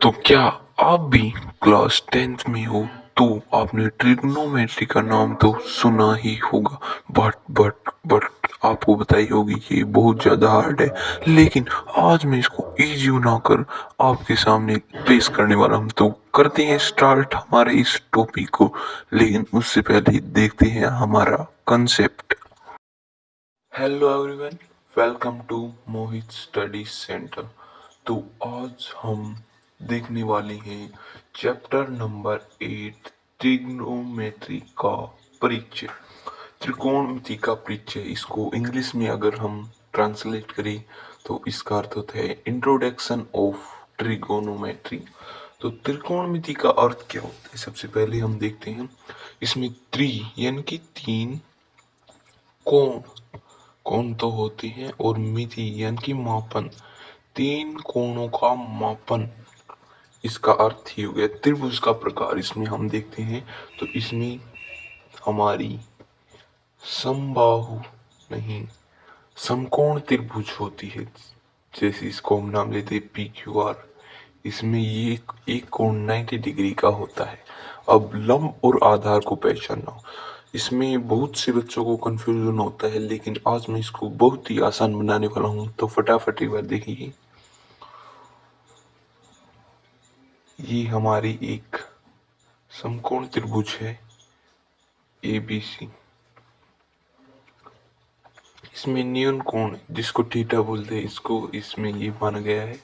तो क्या आप भी क्लास 10th में हो तो आपने ट्रिग्नोमेट्री का नाम तो सुना ही होगा। बट आपको बताई होगी कि ये बहुत ज़्यादा हार्ड है। लेकिन आज मैं इसको इजी बनाकर आपके सामने पेश करने वाला हूँ। तो करते हैं स्टार्ट हमारे इस टॉपिक को। लेकिन उससे पहले देखते हैं हमारा concept. Hello everyone, welcome to Mohit study centre. तो आज हम देखने वाले हैं चैप्टर नंबर 8 ट्रिग्नोमेट्री का परिचय। त्रिकोणमिति का परिचय, इसको इंग्लिश में अगर हम ट्रांसलेट करें तो इसका अर्थ होता है इंट्रोडक्शन ऑफ ट्रिगोनोमेट्री। तो त्रिकोणमिति का अर्थ क्या होता है, सबसे पहले हम देखते हैं। इसमें त्रि यानी कि तीन, कोण कोण तो होते हैं, और मिति यानी कि मापन, तीन कोणों का मापन, इसका अर्थ ही हो गया। त्रिभुज का प्रकार इसमें हम देखते हैं तो इसमें हमारी समबाहु नहीं समकोण त्रिभुज होती है। जैसे इसको हम नाम लेते हैं PQR। इसमें ये एक कोण 90 डिग्री का होता है। अब लंब और आधार को पहचानना, इसमें बहुत से बच्चों को कंफ्यूजन होता है, लेकिन आज मैं इसको बहुत ही आसान बनाने वाला हूँ। तो फटाफट एक बार देखिए, ये हमारी एक समकोण त्रिभुज है ABC। इसमें न्यून कोण जिसको थीटा बोलते हैं, इसको इसमें ये माना गया है।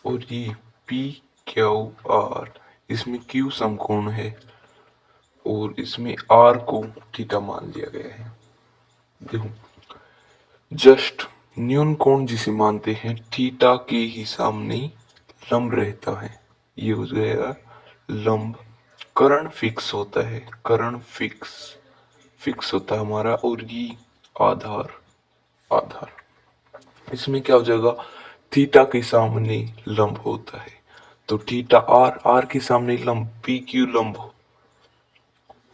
और ये PQR, इसमें Q समकोण है और इसमें R को थीटा मान लिया गया है। देखो, जस्ट न्यून कोण जिसे मानते हैं थीटा के ही सामने लंब रहता है, ये हो जाएगा लंब। कर्ण फिक्स होता है, कर्ण फिक्स होता है हमारा। और ये आधार आधार इसमें क्या हो जाएगा, थीटा के सामने लंब होता है तो थीटा आर के सामने लंब PQ लंब,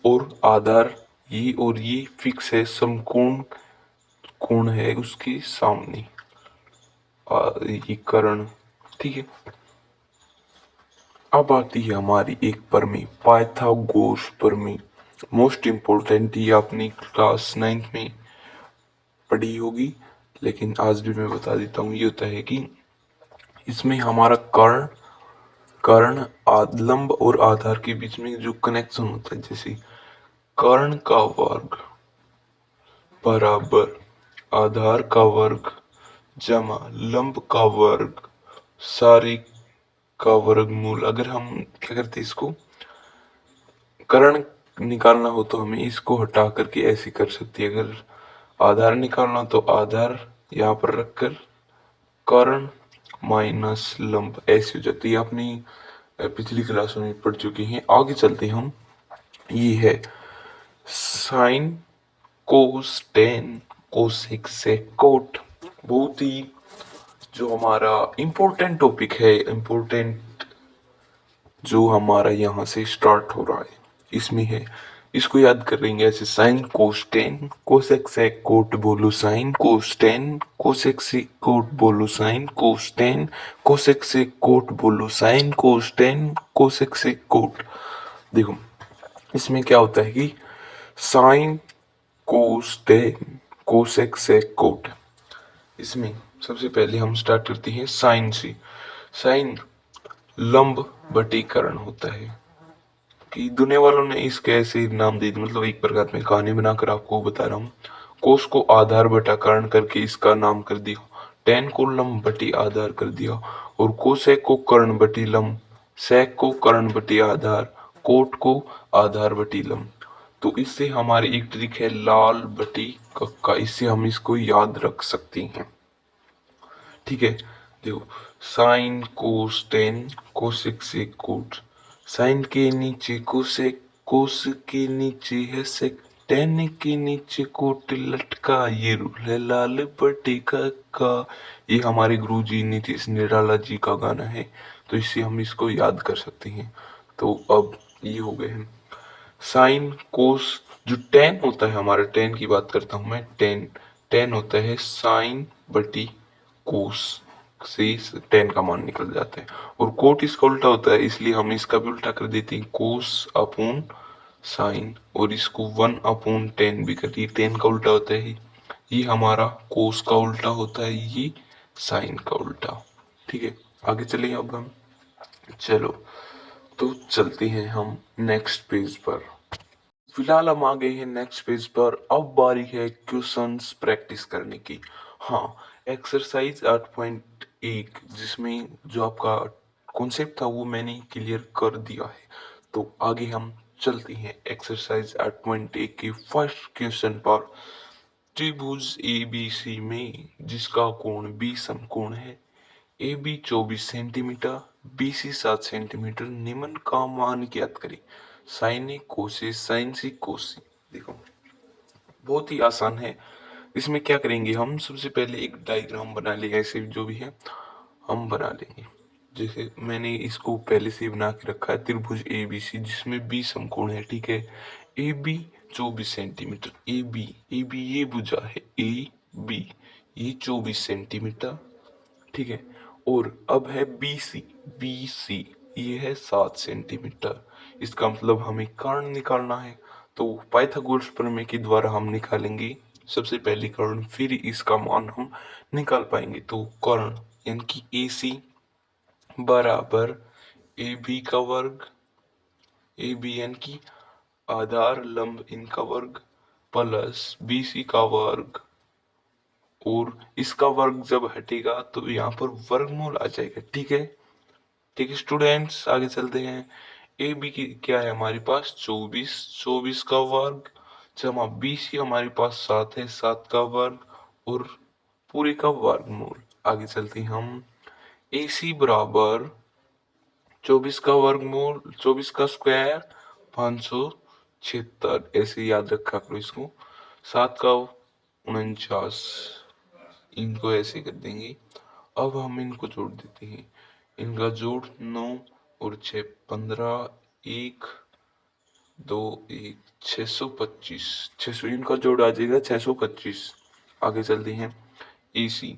और आधार ये, और ये फिक्स है, समकोण कोण है उसके सामने ये कर्ण। ठीक है, अब आती है हमारी एक प्रमेय, पाइथागोरस प्रमेय। मोस्ट इम्पोर्टेंट, ये आपने क्लास 9th में पढ़ी होगी, लेकिन आज भी मैं बता देता हूँ। ये होता है कि इसमें हमारा कर्ण कर्ण लंब और आधार के बीच में जो कनेक्शन होता है, जैसे कर्ण का वर्ग बराबर आधार का वर्ग जमा लंब का वर्ग सारे का वर्गमूल। अगर हम क्या करते हैं, इसको कर्ण निकालना हो तो हमें इसको हटा करके ऐसे कर सकते हैं। अगर आधार निकालना तो आधार यहाँ पर रखकर कर्ण माइनस लंब ऐसे हो जाती है। आपने पिछली क्लासों में पढ़ चुके हैं। आगे चलते हैं हम। ये है sine cos tan cosec sec cot. बहुत ही जो हमारा इम्पोर्टेंट टॉपिक है, इम्पोर्टेंट जो हमारा यहाँ से स्टार्ट हो रहा है, इसमें है। इसको याद करेंगे ऐसे, sine cos tan cosec sec cot बोलो sine cos tan cosec sec cot बोलो sine cos tan cosec sec cot बोलो sine cos tan cosec sec cot. देखो, इसमें क्या होता है कि sine cos tan cosec sec cot, इसमें सबसे पहले हम स्टार्ट करते हैं साइन से। साइन लंब बटे कर्ण होता है। कि दुनिया वालों ने इसके ऐसे नाम दे दिए, मतलब एक प्रकार में कहानी बनाकर आपको बता रहा हूँ। कोस को आधार बटा कर्ण करके इसका नाम कर दिया, टेन को लंब बटे आधार कर दिया, और कोसेक को कर्ण बटे लंब, सेक को कर्ण बटे आधार, कोट को आधार बटे लंब। तो इससे हमारी एक ट्रिक है लाल बटे कक्का, इससे हम इसको याद रख सकते हैं। ठीक है, देखो, sine cos tan cosec sec cot, sine के नीचे कोसेक, कोस के नीचे है सेक, टेन के नीचे कोट लटका, ये रूल है लाल बटे का। ये हमारे गुरुजी नीतीश निराला जी का गाना है, तो इससे हम इसको याद कर सकते हैं। तो अब ये हो गए हैं साइन कोस। जो टेन होता है हमारा, टेन की बात करता हूं मैं, टेन टेन होता है साइन बटी कोस से टेन का मान निकल जाता है। और कोट इसका उल्टा होता है, इसलिए हम इसका भी उल्टा कर देते हैं, कोस अपॉन साइन, और इसको 1/10 भी कर दिए, 10 का उल्टा होता है ये हमारा कोस का उल्टा होता है, ये साइन का उल्टा। ठीक है, आगे चलिए अब हम, चलो तो चलते हैं हम नेक्स्ट पेज पर। फिलहाल हम आ गए हैं नेक्स्ट पेज पर। अब बारी है क्वेश्चंस प्रैक्टिस करने की। हाँ, एक्सरसाइज 8.1 जिसमें जो आपका कॉन्सेप्ट था वो मैंने क्लियर कर दिया है। तो आगे हम चलते हैं एक्सरसाइज 8.1 के फर्स्ट क्वेश्चन पर। त्रिभुज एबीसी में जिसका कोण 20 समकोण है, A B 24 centimetre, B C 7 centimetre, निम्न का मान ज्ञात करें। Sine A cosec sine C cos C. देखो बहुत ही आसान है। इसमें क्या करेंगे हम, सबसे पहले एक डायग्राम बना लेंगे, ऐसे जो भी है हम बना लेंगे। जैसे मैंने इसको पहले से बना के रखा है, त्रिभुज ए बी सी जिसमें 20 समकोण है। ठीक है, A B 24 centimetre, A B ये भुजा है, ए बी ये 24 सेंटीमीटर। ठीक है, और अब है बी सी ये है 7 सेंटीमीटर। इसका मतलब हमें कर्ण निकालना है। तो पाइथागोरस प्रमेय के द्वारा हम निकालेंगे सबसे पहले कर्ण, फिर इसका मान हम निकाल पाएंगे। तो कर्ण यानी कि ए सी बराबर ए बी का वर्ग, ए बी यानी कि आधार लंब इनका वर्ग, प्लस बी सी का वर्ग, और इसका वर्ग जब हटेगा तो यहाँ पर वर्गमूल आ जाएगा। ठीक है, ठीक है स्टूडेंट्स, आगे चलते हैं। ए बी की क्या है हमारे पास 24, 24 का वर्ग, जमा बी सी हमारे पास 7 है, 7 का वर्ग, और पूरे का वर्गमूल। आगे चलते हैं हम। ए सी बराबर 24 का वर्गमूल, 24 का स्क्वायर 576, ऐसे याद रखा करो इसको। 7 का 49, इनको ऐसे कर देंगे। अब हम इनको जोड़ देते हैं, इनका जोड़ 9 और 6 15, 1 2 1 625, 600 इनका जोड़ आ जाएगा 625। आगे चलते हैं। इसी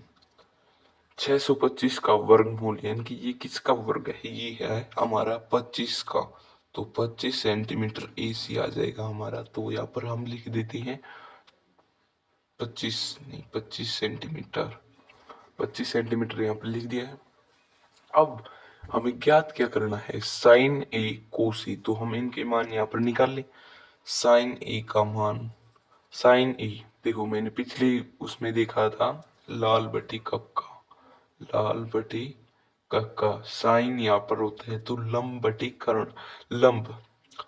625 का वर्गमूल यानी कि ये किसका वर्ग है, ये है हमारा 25 का। तो 25 सेंटीमीटर एसी आ जाएगा हमारा। तो यहाँ पर हम लिख देते हैं 25 नहीं 25 सेंटीमीटर, 25 सेंटीमीटर यहाँ पर लिख दिया है। अब हमें ज्ञात क्या करना है, साइन ए कोसी। तो हम इनके मान यहाँ पर निकाल लें। साइन ए का मान, साइन ए देखो मैंने पिछले उसमें देखा था, लाल बटी कप का, लाल बटी कप का साइन यहाँ पर होता है तो लंब बटी कर्ण, लंब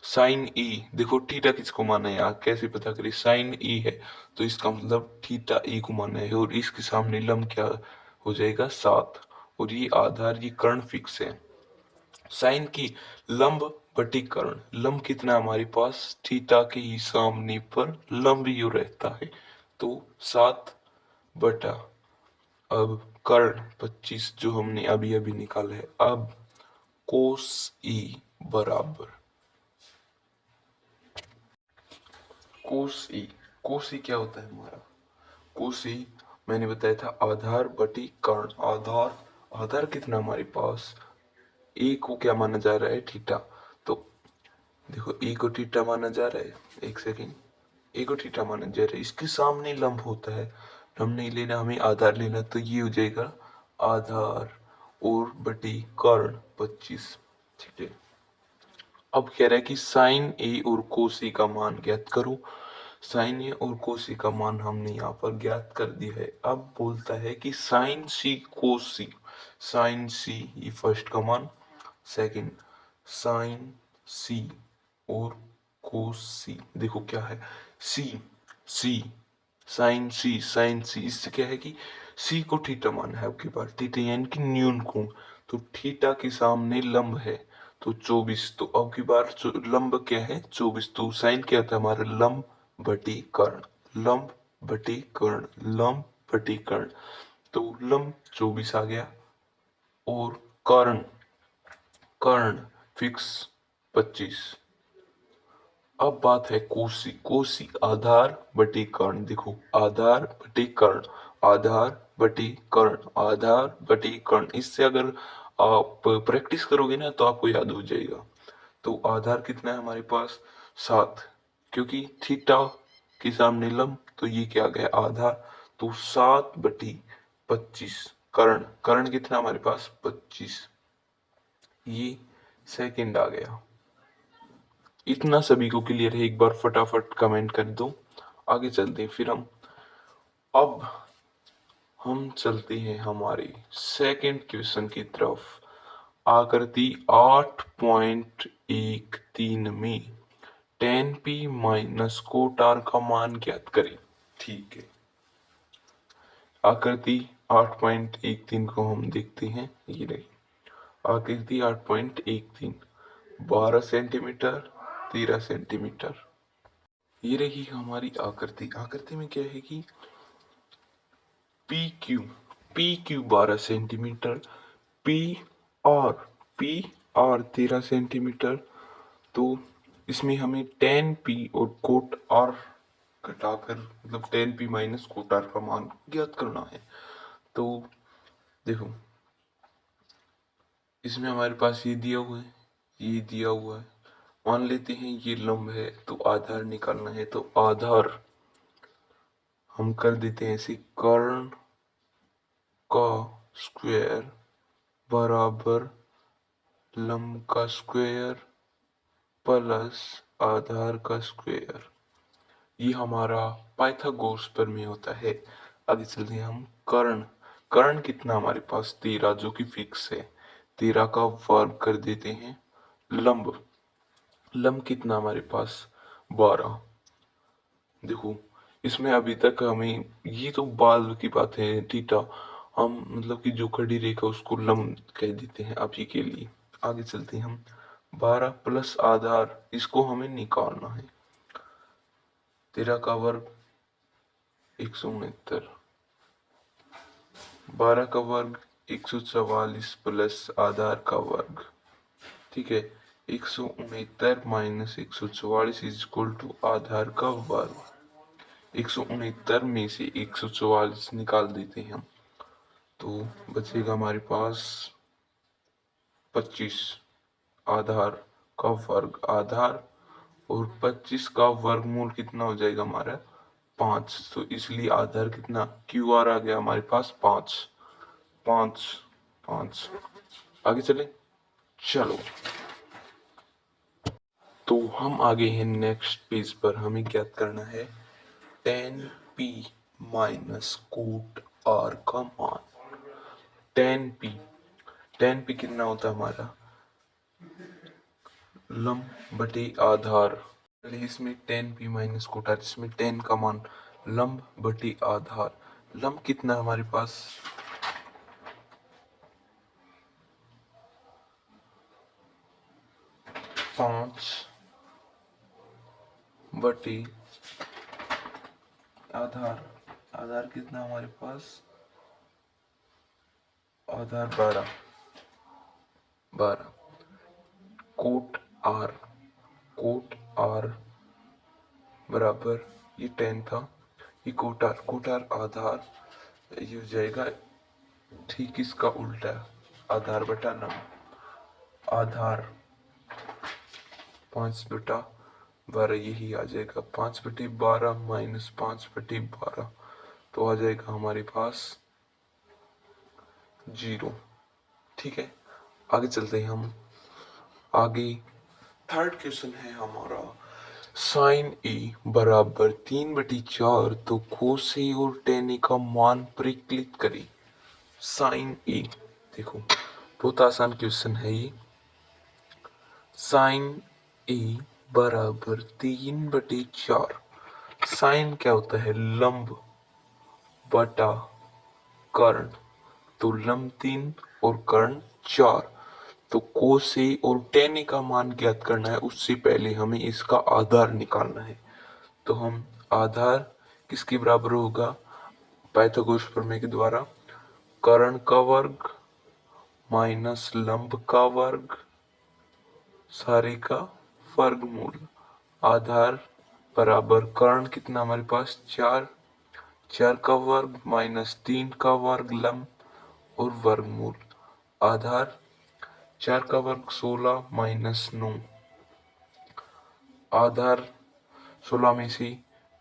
साइन ई। देखो थीटा किसको माना है, यहाँ कैसे पता करें, साइन ई है तो इसका मतलब थीटा ई को माना है, और इसके सामने लंब क्या हो जाएगा 7, और ये आधार ये कर्ण फिक्स है। साइन की लंब बटी कर्ण, लंब कितना है हमारे पास, थीटा के ही सामने पर लंब यू रहता है, तो 7 बटा, अब कर्ण 25 जो हमने अभी अभी निकाला है। अब कोस ई बराबर, कोस ई, कोस ई क्या होता है हमारा, कोस ई मैंने बताया था आधार बटी कर्ण। आधार, आधार कितना हमारे पास, ए को क्या माना जा रहा है थीटा। तो देखो ए को थीटा माना जा रहा है, एक सेकेंड, ए को थीटा माना जा रहा है, इसके सामने लंब होता है, लंब नहीं लेना हमें आधार लेना, तो ये हो जाएगा आधार और बटी कर्ण 25। ठीक है, अब कह रहा है कि साइन ए और कोसी का मान ज्ञात करो। साइन ए और कोसी का मान हमने यहाँ पर ज्ञात कर दिया है। अब बोलता है कि साइन सी कोसी, साइन सी ये फर्स्ट का मान, सेकंड साइन सी और कोसी। देखो क्या है, सी सी साइन सी, साइन सी, इससे क्या है कि सी को थीटा माना है आपके पास, थीटा यानी कि न्यून कोण, तो थीटा के सामने लंब है तो 24, तो अब की बार लंब क्या है 24, तो साइन क्या था हमारा लंब बटी कर्ण, लंब बटी कर्ण, लंब बटी कर्ण, तो लंब 24 आ गया, और कर्ण, कर्ण फिक्स 25। अब बात है कोसी, कोसी आधार बटे कर्ण। देखो आधार बटे कर्ण, आधार बटी कर्ण, आधार बटी कर्ण। इससे अगर आप प्रैक्टिस करोगे ना तो आपको याद हो जाएगा। तो आधार कितना है हमारे पास 7, क्योंकि थीटा के सामने लंब, तो ये क्या आ गया आधार। तो 7/25। कर्ण, कर्ण कितना हमारे पास 25, ये सेकंड आ गया। इतना सभी को क्लियर है? एक बार फटाफट कमेंट कर दो। आगे चलते हैं फिर हम चलते हैं हमारे सेकंड क्वेश्चन की तरफ। आकृति 8.13 में tan p minus cot r का मान ज्ञात करें। ठीक है, आकृति 8.13 को हम देखते हैं। ये रही आकृति 8.13, 12 सेंटीमीटर, 13 सेंटीमीटर। ये रही हमारी आकृति। आकृति में क्या है कि P Q 12 centimetre, P R 13 centimetre. तो इसमें हमें tan p और कोट r घटाकर, मतलब tan p minus cot r का मान ज्ञात करना है। तो देखो, इसमें हमारे पास ये दिया हुआ है, ये दिया हुआ है। मान लेते हैं ये लंब है, तो आधार निकालना है। तो आधार हम कर देते हैं ऐसे, कर्ण का स्क्वायर बराबर लंब का स्क्वायर प्लस आधार का स्क्वायर। ये हमारा पाइथागोरस प्रमेय होता है। आगे चलते हैं हम कर्ण। कर्ण कितना हमारे पास 13, जो कि फिक्स है। 13 का वर्ग कर देते हैं। लंब, लंब कितना हमारे पास 12। देखो, इसमें अभी तक हमें, ये तो बाद की बात है, थीटा हम मतलब कि जो खड़ी रेखा उसको लंब कह देते हैं अभी के लिए। आगे चलते हैं हम 12 प्लस आधार, इसको हमें निकालना है। 13 का वर्ग 169, 12 का वर्ग 144 प्लस आधार का वर्ग। ठीक है, 169 माइनस 144 इज इक्वल टू आधार का वर्ग। 169 में से 144 निकाल देते हैं हम, तो बचेगा हमारे पास 25। आधार का वर्ग, आधार और 25 का वर्गमूल कितना हो जाएगा हमारा 5। तो इसलिए आधार कितना क्यू आर आ गया हमारे पास 5, 5, 5। आगे चले, चलो। तो हम आगे हैं नेक्स्ट पेज पर। हमें ज्ञात करना है tan p minus cot r का मान। tan p कितना होता है हमारा लंब बटे आधार। पहले इसमें tan p minus cot r, जिसमें tan का मान लंब बटे आधार। लंब कितना हमारे पास 5 बटे आधार। आधार कितना हमारे पास आधार 12, 12। कोट आर, कोट आर बराबर, ये 10 था, ये कोट आर आधार, ये हो जाएगा ठीक इसका उल्टा, आधार बटा लंब। आधार 5/12, यही आ जाएगा 5/12 माइनस 5/12, तो आ जाएगा हमारे पास 0। ठीक है, आगे चलते हैं हम। आगे थर्ड क्वेश्चन है हमारा, साइन ए बराबर 3/4, तो कोस ए और टेन ए का मान परिकलित करें। साइन ए, देखो बहुत आसान क्वेश्चन है ये। साइन ए बराबर 3/4। साइन क्या होता है लंब बटा कर्ण, तो लंब 3 और कर्ण 4। तो कोस ए और टेन ए का मान ज्ञात करना है, उससे पहले हमें इसका आधार निकालना है। तो हम आधार किसके बराबर होगा पाइथागोरस प्रमेय के द्वारा, कर्ण का वर्ग माइनस लंब का वर्ग सारे का वर्गमूल। आधार बराबर कर्ण कितना हमारे पास 4, 4 का वर्ग माइनस 3 का वर्ग लंब और वर्गमूल। आधार 4 का वर्ग 16 माइनस 9। आधार 16 में से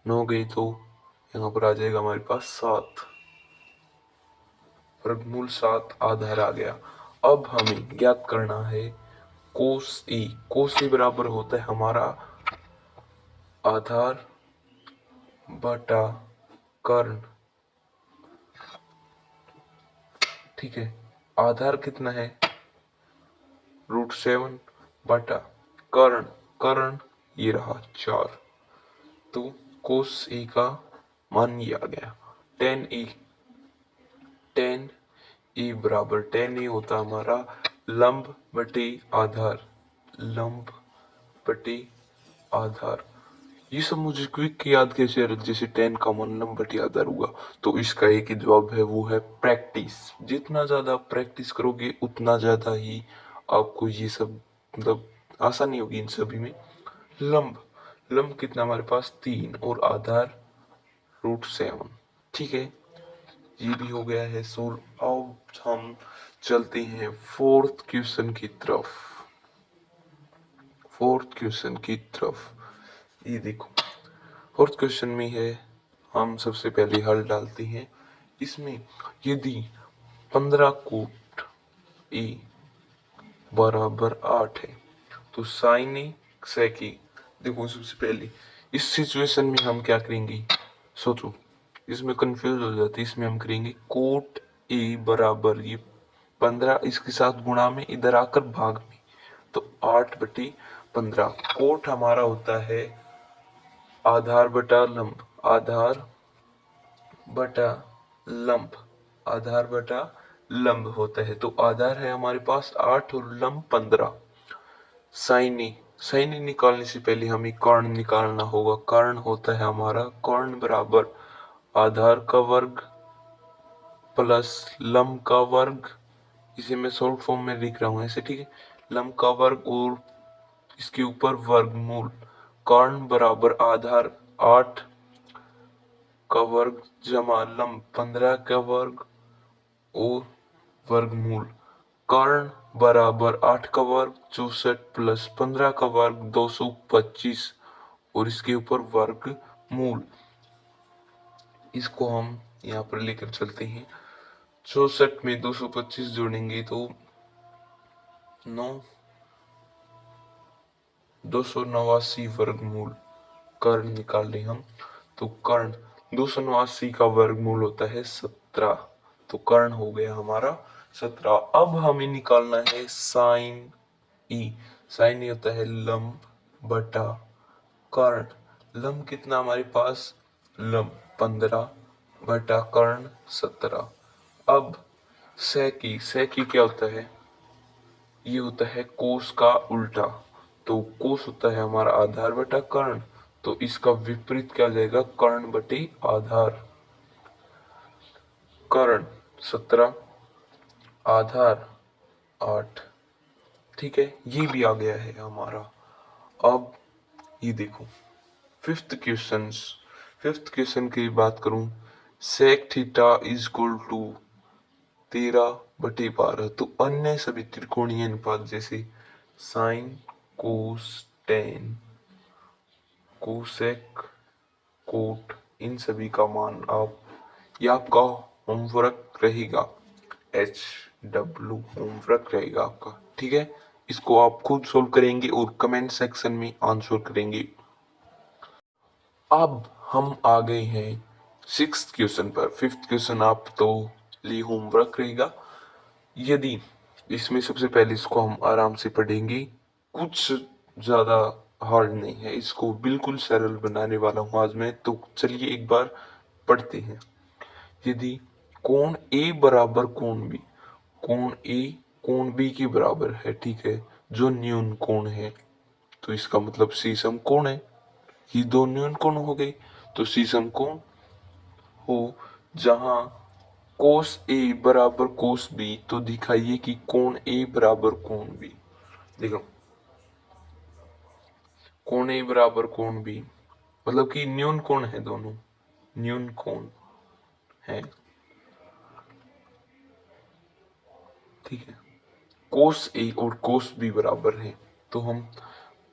9 गई तो यहाँ पर आ जाएगा हमारे पास 7। वर्गमूल 7 आधार आ गया। अब हमें ज्ञात करना है कोस ए। कोस ए बराबर होता है हमारा आधार बटा कर्ण। ठीक है, आधार कितना है √7 बटा कर्ण। कर्ण ये रहा 4। तो कोस ए का मान ये आ गया 10 ए। 10 ए बराबर 10 ए होता हमारा लंब बटे आधार। लंब बटे आधार। ये सब मुझे क्विक याद कैसे रख, जैसे 10 का मान लंब बटे आधार हुआ। तो इसका एक ही जवाब है, वो है प्रैक्टिस। जितना ज्यादा प्रैक्टिस करोगे उतना ज्यादा ही आपको ये सब मतलब आसानी होगी इन सभी में। लंब लंब कितना हमारे पास 3 और आधार √7। ठीक है, ये भी हो गया है सोल्व। अब हम चलते हैं फोर्थ क्वेश्चन की तरफ। फोर्थ क्वेश्चन की तरफ ये देखो, फोर्थ क्वेश्चन में है, हम सबसे पहले हल डालते हैं। इसमें यदि 15 कूट ए बराबर 8 है तो साइन ए सेक ए। देखो सबसे पहले इस सिचुएशन में हम क्या करेंगे, सोचो, इसमें कंफ्यूज हो जाती है। इसमें हम करेंगे कोट ए बराबर ये 15 इसके साथ गुणा में इधर आकर भाग में, तो 8/15। कोट हमारा होता है आधार बटा लंब। आधार बटा लंब। आधार बटा लंब होता है, तो आधार है हमारे पास 8 और लंब 15। साइन ए, साइन ए निकालने से पहले हमें कर्ण निकालना होगा। कर्ण होता है हमारा, कर्ण बराबर आधार का वर्ग प्लस लंब का वर्ग। इसे मैं शॉर्ट फॉर्म में लिख रहा हूँ ऐसे, ठीक है। लंब का वर्ग और इसके ऊपर वर्गमूल। कर्ण बराबर आधार 8 का वर्ग जमा लंब 15 का वर्ग और वर्गमूल। कर्ण बराबर 8 का वर्ग 64 प्लस 15 का वर्ग 225 और इसके ऊपर वर्गमूल। इसको हम यहाँ पर लेकर चलते हैं। 64 में 225 जोड़ेंगे तो 9 289 वर्गमूल। कर्ण निकाल रहे हम, तो कर्ण 289 का वर्गमूल होता है 17। तो कर्ण हो गया हमारा 17। अब हमें निकालना है साइन ई। साइन ई होता है लंब बटा कर्ण। लंब कितना हमारे पास, लंब 15 बटा कर्ण 17। अब सेक ई क्या होता है, ये होता है कोस का उल्टा। तो कोस होता है हमारा आधार बटा कर्ण, तो इसका विपरीत क्या जाएगा, कर्ण बटे आधार। कर्ण 17, आधार 8। ठीक है, ये भी आ गया है हमारा। अब ये देखो फिफ्थ क्वेश्चन की बात करूं, sec theta is equal to 13/12। तो अन्य सभी त्रिकोणीय अनुपात जैसे sine cos tan cosec cot, इन सभी का मान आप, ये आपका होमवर्क रहेगा। होमवर्क रहेगा आपका, ठीक है। इसको आप खुद सोल्व करेंगे और कमेंट सेक्शन में आंसर करेंगे। अब हम आ गए हैं सिक्स्थ क्वेश्चन पर। फिफ्थ क्वेश्चन आप तो लिए होमवर्क रहेगा। यदि इसमें सबसे पहले इसको हम आराम से पढ़ेंगे, कुछ ज्यादा हार्ड नहीं है, इसको बिल्कुल सरल बनाने वाला हूँ आज मैं। तो चलिए एक बार पढ़ते हैं। यदि कोण ए बराबर कोण बी, कोण ए कोण बी के बराबर है, ठीक है, जो न्यून कोण है, तो इसका मतलब सी सम कोण है। ये दो न्यून कोण हो गए, तो सी सम कोण हो। जहां कोस ए बराबर कोस बी, तो दिखाइए कि कोण ए बराबर कोण बी। देखो कोण ए बराबर कोण बी मतलब कि न्यून कोण है दोनों, न्यून कोण। है। ठीक है, कोस ए और कोस बी बराबर है, तो हम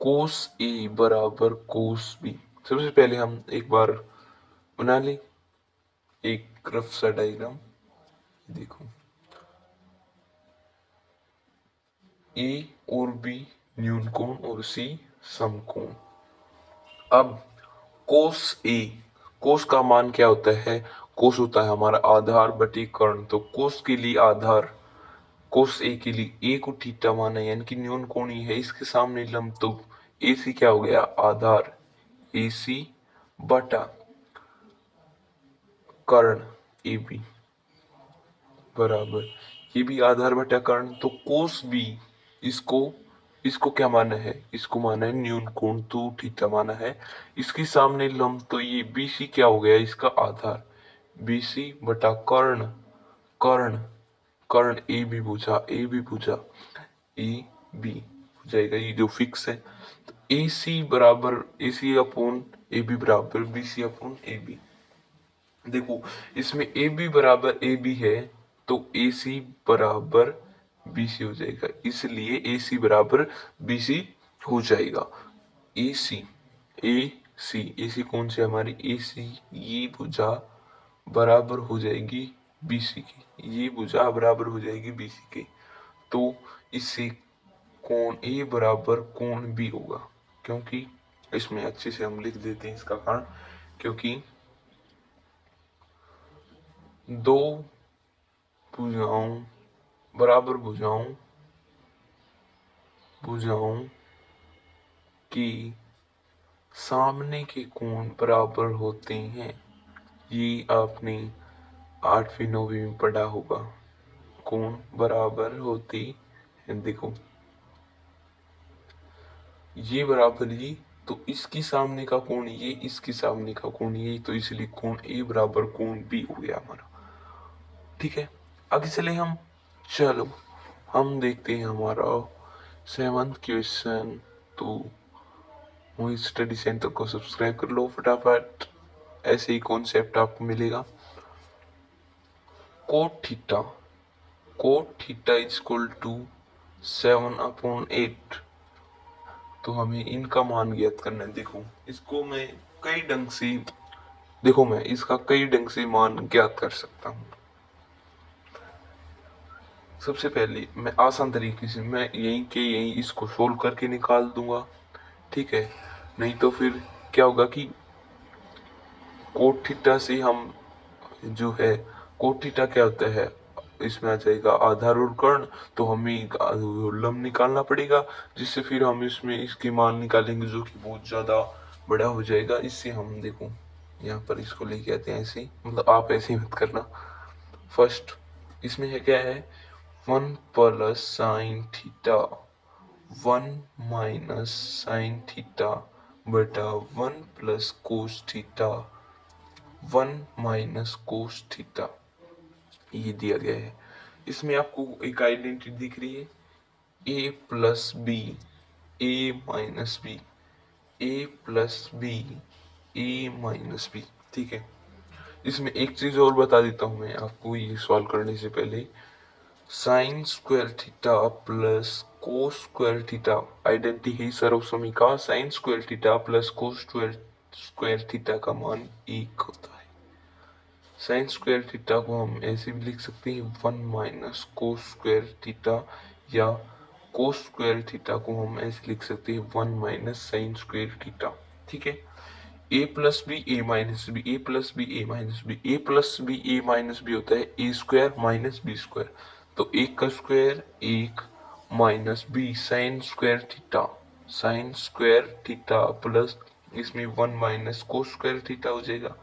कोस ए बराबर कोस बी, सबसे पहले हम एक बार बना लें एक रफ सा डायग्राम। देखो, ए और बी न्यून कोण और सी समकोण। अब कोस ए, कोस का मान क्या होता है? कोस होता है हमारा आधार बटी कर्ण, तो कोस के लिए आधार, कोस ए के लिए ए को थीटा माना यानी कि न्यून कोणीय है, इसके सामने लंब, तो ए सी क्या हो गया? आधार ए सी बटा कर्ण ए बी बराबर, ये भी आधार बटा कर्ण, तो कोस बी, इसको इसको क्या माना है? इसको माना है न्यून कोण, तो थीटा माना है, इसके सामने लंब, तो ये बीसी क्या हो गया? इसका आधार बीसी बटा कर्ण, कर्ण कर्ण ए बी भुजा, ए बी भुजा ए बी हो जाएगा, ये जो फिक्स है। तो ए सी बराबर A C upon A B बराबर B C upon A B. देखो, इसमें ए बी बराबर ए बी है, तो ए सी बराबर बी सी हो जाएगा, इसलिए ए सी बराबर बी सी हो जाएगा। ए सी ए सी कौन सी हमारी? ए सी, ये भुजा बराबर हो जाएगी बी सी की, ये भुजा बराबर हो जाएगी बी सी की, तो इससे कोण ए बराबर कोण बी होगा, क्योंकि इसमें अच्छे से हम लिख देते हैं इसका कारण, क्योंकि दो भुजाओं बराबर भुजाओं की सामने के कोण बराबर होते हैं, ये आपने 8वीं 9वीं में पढ़ा होगा। कोण बराबर होती है, देखो ये बराबर ये, तो इसकी सामने का कोण ये, इसकी सामने का कोण ये, तो इसलिए कोण ए बराबर कोण बी हो गया हमारा। ठीक है, आगे चले हम, चलो हम देखते हैं हमारा 7th क्वेश्चन। तो मोहित स्टडी सेंटर को सब्सक्राइब कर लो फटाफट, ऐसे ही कॉन्सेप्ट आपको मिलेगा। Cot theta is equal to 7/8, तो हमें इनका मान ज्ञात करना है। देखो, इसको मैं कई ढंग से, देखो मैं इसका कई ढंग से मान ज्ञात कर सकता हूँ। सबसे पहले मैं आसान तरीके से मैं यहीं के यहीं इसको सोल्व करके निकाल दूंगा, ठीक है। नहीं तो फिर क्या होगा कि कोट थीटा से हम जो है, कोट थीटा क्या होता है, इसमें आ जाएगा आधार और कर्ण, तो हमें लंब निकालना पड़ेगा, जिससे फिर हम इसमें इसके मान निकालेंगे जो कि बहुत ज्यादा बड़ा हो जाएगा। इससे हम देखो यहाँ पर इसको लेके आते हैं ऐसे, मतलब आप ऐसे ही मत करना। फर्स्ट इसमें है क्या है, 1 plus sine theta 1 minus sine theta बटा 1 plus cos theta 1 minus cos theta, ये दिया गया है। इसमें आपको एक आइडेंटिटी दिख रही है, A plus B A minus B, A plus B A minus B. ठीक है, इसमें एक चीज और बता देता हूं मैं आपको ये सॉल्व करने से पहले, sine square theta plus cos square theta identity है सर्वसमीका, sine square theta plus cos square theta का मान 1 होता है। साइन स्क्वायर थीटा को हम ऐसे भी लिख सकते हैं 1 माइनस कोस स्क्वायर थीटा, या कोस स्क्वायर थीटा को हम ऐसे लिख सकते हैं 1 माइनस साइन स्क्वायर थीटा। ठीक है, A plus B A minus B, A plus B A minus B, A plus B A minus B होता है A square minus B square, तो एक का square 1 minus B sine square theta, sine square theta plus इसमें 1 minus cos square theta हो जाएगा,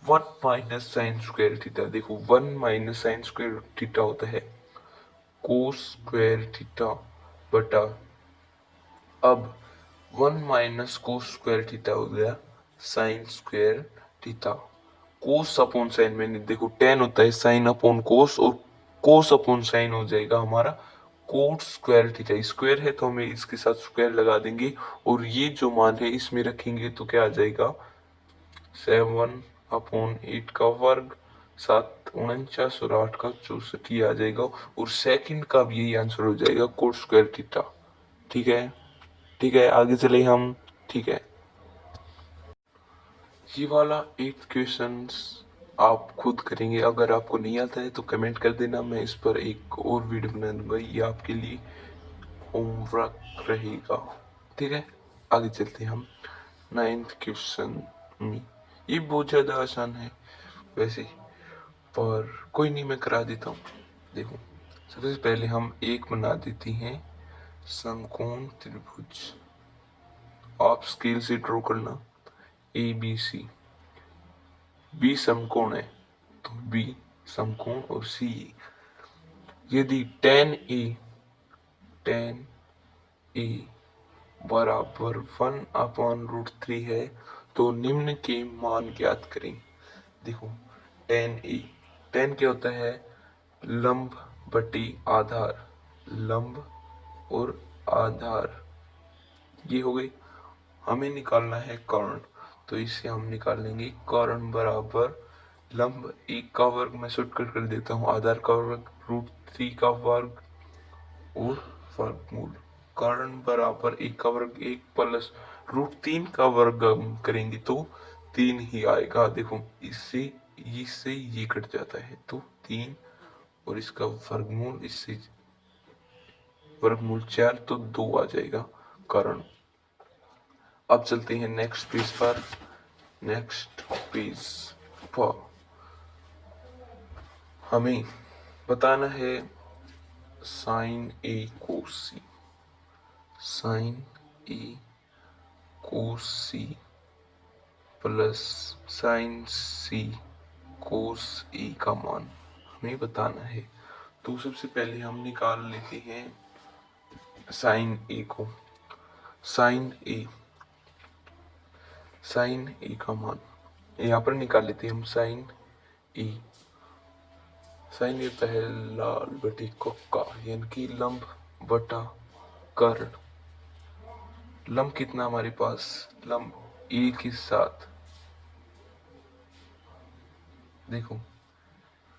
1 minus sign square theta. देखो 1 minus sign square theta होता है कोस स्क्वायर थीटा बटा, अब 1 माइनस कोस स्क्वायर थीटा हो गया साइन स्क्वायर थीटा। कोस अपॉन साइन, मैंने देखो tan होता है साइन अपॉन कोस, और कोस अपॉन साइन हो जाएगा हमारा कोट स्क्वायर थीटा, स्क्वायर है तो हमें इसके साथ स्क्वायर लगा देंगे, और ये जो मान है इसमें रखेंगे तो क्या आ जाएगा 7/8 का वर्ग 7 49 और 8 का 64 ये आ जाएगा, और सेकंड का भी यही आंसर हो जाएगा कोट स्क्वायर थीटा। ठीक है, ठीक है, आगे चले हम। ठीक है, ये वाला 8 क्वेश्चंस आप खुद करेंगे। अगर आपको नहीं आता है तो कमेंट कर देना, मैं इस पर एक और वीडियो बना दूंगा, ये आपके लिए होमवर्क रहेगा। ठीक है, आगे चलते हैं हम 9th क्वेश्चन में। ये बहुत ज़्यादा आसान है वैसे, पर कोई नहीं, मैं करा देता हूँ। देखो, सबसे पहले हम एक बना देते हैं समकोण त्रिभुज। आप स्केल से ड्रॉ करना, ए बी सी। बी समकोण है तो बी समकोण, और सी यदि tan ए बराबर 1/√3 है तो निम्न के मान ज्ञात करें। देखो, tan क्या होता है? लंब बटी आधार, लंब और आधार, ये हो गई। हमें निकालना है कर्ण, तो इससे हम निकाल लेंगे कर्ण बराबर लंब 1 का वर्ग, मैं शॉर्टकट कर देता हूँ, आधार का वर्ग √3 का वर्ग और वर्गमूल। कर्ण बराबर 1 का वर्ग 1 प्लस √3 का वर्ग हम करेंगे तो 3 ही आएगा। देखो, इससे इससे ये कट जाता है तो 3, और इसका वर्गमूल, इससे वर्गमूल 4 तो 2 आ जाएगा कर्ण। अब चलते हैं नेक्स्ट पेज पर। नेक्स्ट पेज पर हमें बताना है साइन ए कोस सी। साइन ए कोस सी प्लस साइन सी कोस ए का मान हमें बताना है। तो सबसे पहले हम निकाल लेते हैं साइन ए को। साइन ए का मान यहाँ पर निकाल लेते हैं हम। साइन ए होता है लाल बटे कक्का, यानी कि लंब बटा कर्ण। लंब कितना हमारे पास? लंब ए के साथ, देखो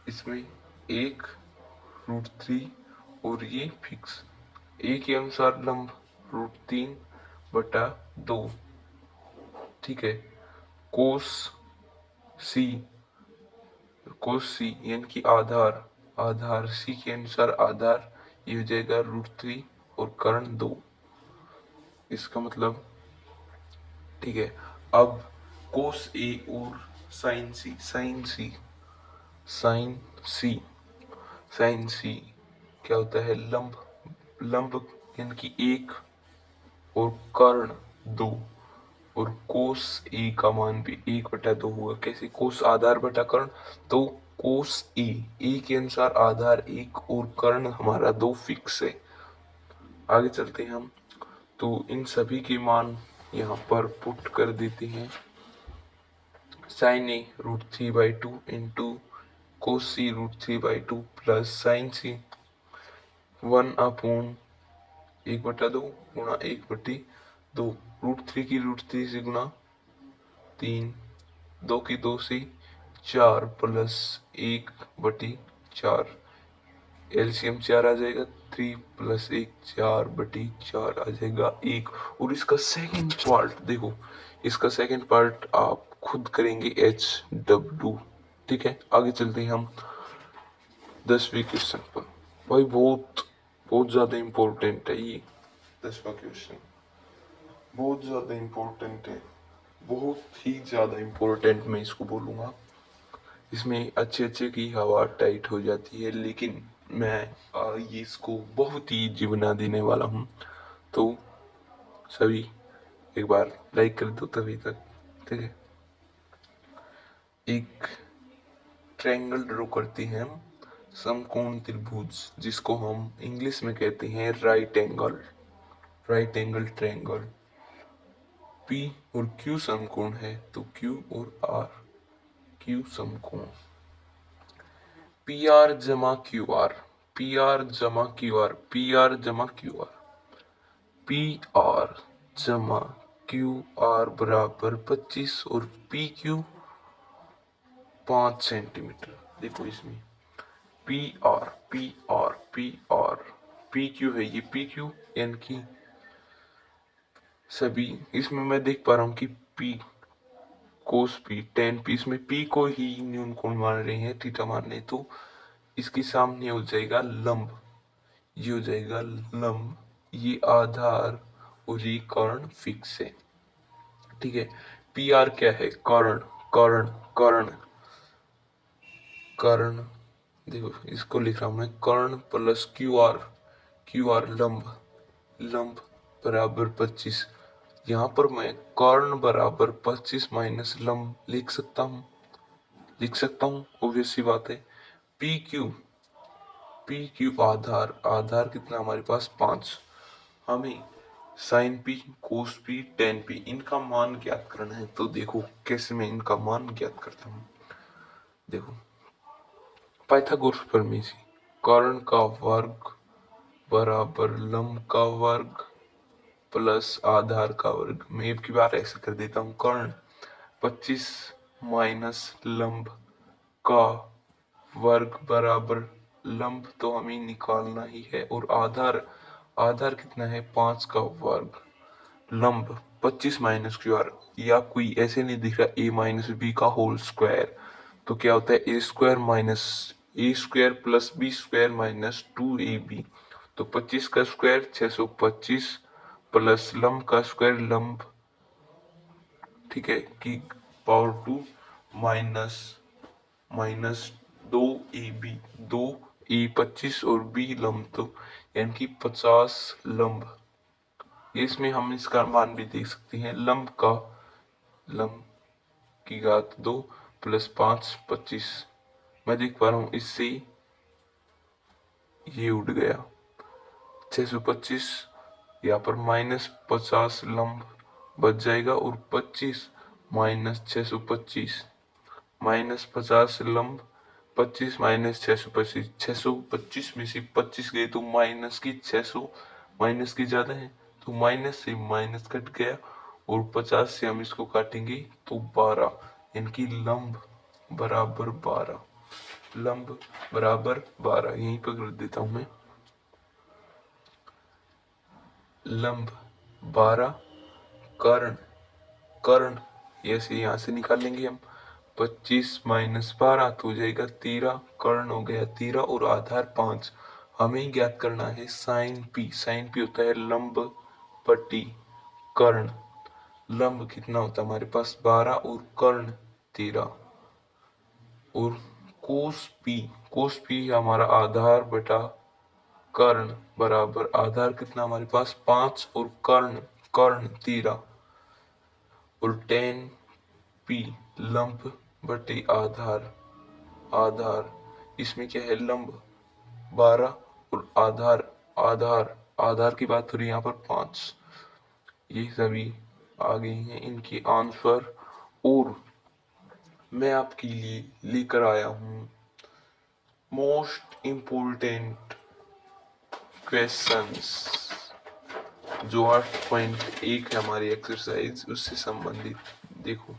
इसमें 1√3 और ये फिक्स। ए के अनुसार लंब √3/2। ठीक है, कोस सी यानी कि आधार सी के अनुसार आधार, ये हो जाएगा √3 और कर्ण 2। इसका मतलब, ठीक है, अब कोस ए और साइन सी क्या होता है? लंब यानी कि 1 और कर्ण 2, और कोस ए का मान भी 1/2 होगा। कैसे? कोस आधार बटा कर्ण, तो कोस ए के अनुसार आधार 1 और कर्ण हमारा 2 फिक्स है। आगे चलते हैं हम, तो इन सभी के मान यहाँ पर पुट कर देते हैं। साइन ए √3/2 इंटू कोस सी √3/2 प्लस साइन सी 1/1/2 गुणा 1/2, √3 की √3 से गुणा 3, 2 की 2 से 4 प्लस 1/4, एलसीएम 4 आ जाएगा। 3 + 1 4/4 आ जाएगा 1। और इसका सेकंड पार्ट देखो, इसका सेकंड पार्ट आप खुद करेंगे HW। ठीक है, आगे चलते हैं हम 10वें क्वेश्चन पर। भाई बहुत बहुत ज्यादा इम्पोर्टेंट है ये 10वां क्वेश्चन, बहुत ज्यादा इम्पोर्टेंट है, बहुत ही ज्यादा इम्पोर्टेंट मैं इसको बोलूंगा। इसमें अच्छे की हवा टाइट हो जाती है, लेकिन मैं ये इसको बहुत ही इजी बना देने वाला हूँ। तो सभी एक बार लाइक कर दो तभी तक। ठीक है, एक ट्रायंगल ड्रॉ करते हैं हम, समकोण त्रिभुज, जिसको हम इंग्लिश में कहते हैं राइट एंगल ट्रायंगल। P और Q समकोण है तो Q और R, Q समकोण। PR जमा QR, PR जमा QR, PR जमा QR, PR जमा QR बराबर 25 और PQ 5 सेंटीमीटर। देखो इसमें पी आर पी क्यू है, ये पी क्यू यानी कि सभी, इसमें मैं देख पा रहा हूँ कि P cos P ten P, इसमें पी को ही न्यून कोण मान रहे हैं, थीटा मान रहे हैं, तो इसके सामने हो जाएगा लंब, ये हो जाएगा लंब, ये आधार और ये कर्ण फिक्स है। ठीक है, पी आर क्या है, कर्ण, कर्ण कर्ण कर्ण, देखो इसको लिख रहा हूं मैं, कर्ण प्लस क्यू आर लंब, लंब बराबर 25। यहाँ पर मैं कर्ण बराबर 25 माइनस लंब लिख सकता हूँ ऑब्वियस सी बात है। पी क्यू आधार, आधार कितना हमारे पास 5, हमें sign P cos P ten P इनका मान ज्ञात करना है। तो देखो कैसे मैं इनका मान ज्ञात करता हूँ, देखो पाइथागोरस प्रमेय से कर्ण का वर्ग बराबर लंब का वर्ग प्लस आधार का वर्ग। मैं एक की बार ऐसे कर देता हूँ, कर्ण 25 माइनस लंब का वर्ग बराबर लंब तो हमें निकालना ही है, और आधार, आधार कितना है 5 का वर्ग, लंब 25 माइनस क्यू आर, या कोई ऐसे नहीं दिख रहा ए माइनस बी का होल स्क्वायर, तो क्या होता है A square minus A square plus B square minus 2ab, तो 25 का स्क्वायर 625 प्लस लंब का स्क्वायर लंब, ठीक है, की पावर 2 माइनस माइनस 2ab, 2 ए 25 और बी लंब, तो यानी कि 50 लंब। इसमें हम इसका मान भी देख सकते हैं, लंब की घात 2 प्लस 5 25, मैं देख पा रहा हूँ इससे ये उठ गया 625, यहाँ पर माइनस 50 लंब बच जाएगा, और 25 माइनस 625 माइनस 50 लंब, 25 माइनस 625, 625 में से 25 गए तो माइनस की 600 माइनस की ज्यादा है, तो माइनस से माइनस कट गया, और 50 से हम इसको काटेंगे तो 12, इनकी लंब बराबर 12, लंब बराबर 12, यहीं पर कर देता हूं मैं, लंब 12, कर्ण, कर्ण ऐसे यहाँ से निकाल लेंगे हम, 25 माइनस 12 तो हो जाएगा 13, कर्ण हो गया 13, और आधार 5। हमें ज्ञात करना है साइन पी, साइन पी होता है लंब बट्टी कर्ण, लंब कितना होता है हमारे पास 12 और कर्ण 13, और कोस पी हमारा आधार बटा कर्ण बराबर, आधार कितना हमारे पास 5 और कर्ण कर्ण 13, और टेन पी लंब बटे आधार, आधार इसमें क्या है लंब 12 और आधार, आधार की बात हो रही है यहाँ पर 5, ये सभी आ गई हैं इनकी आंसर। और मैं आपके लिए लेकर आया हूँ मोस्ट इम्पोर्टेंट क्वेश्चंस, जो 8.1 है हमारी एक्सरसाइज उससे संबंधित। देखो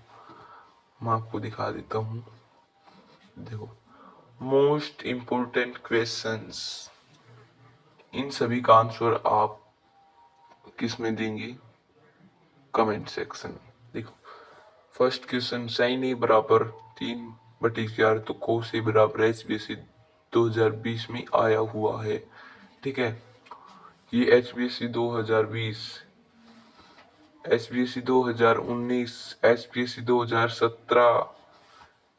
मैं आपको दिखा देता हूँ, देखो मोस्ट इम्पोर्टेंट क्वेश्चंस, इन सभी का आंसर आप किस में देंगे, कमेंट सेक्शन में। देखो फर्स्ट क्वेश्चन, साइन ए बराबर 3/4 तो कोस ए बराबर HBSC 2020 में आया हुआ है। ठीक है, ये HBSC 2020, HBSC 2019, HBSC 2017,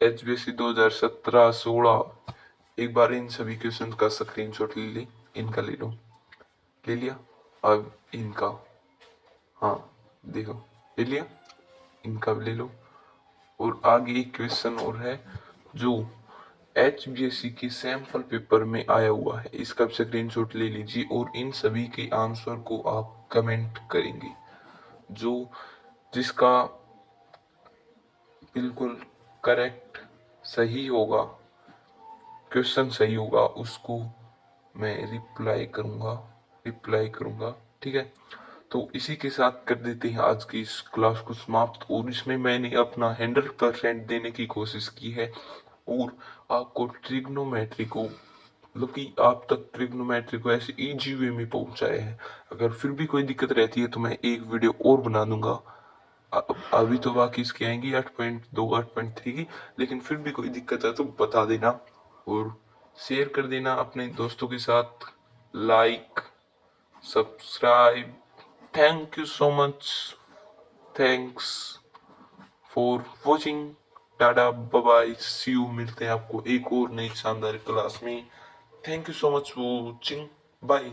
HBSC 2017, 16, एक बार इन सभी क्वेश्चन का स्क्रीनशॉट ले ली, इनका ले लो, ले लिया, अब इनका, हाँ देखो ले लिया, इनका भी ले लो, और आगे एक क्वेश्चन और है जो HBSC के सैंपल पेपर में आया हुआ है, इसका भी स्क्रीनशॉट ले लीजिए, और इन सभी के आंसर को आप कमेंट करेंगे, जो जिसका बिल्कुल करेक्ट सही होगा, क्वेश्चन सही होगा, उसको मैं रिप्लाई करूंगा। ठीक है, तो इसी के साथ कर देते हैं आज की इस क्लास को समाप्त, और इसमें मैंने अपना 100% देने की कोशिश की है, और आपको ट्रिग्नोमेट्री को मतलब कि आप तक ट्रिग्नोमेट्री को ऐसे इजी वे में पहुंचाए हैं। अगर फिर भी कोई दिक्कत रहती है तो मैं एक वीडियो और बना दूंगा। अभी तो बाकी इसकी आएंगी 8.2 8.3 की, लेकिन फिर भी कोई दिक्कत है तो बता देना और शेयर कर देना अपने दोस्तों के साथ। Like, subscribe. Thank you so much. Thanks for watching. Tata, bye bye, see you. मिलते हैं आपको एक और नई शानदार क्लास में। Thank you so much for watching. Bye.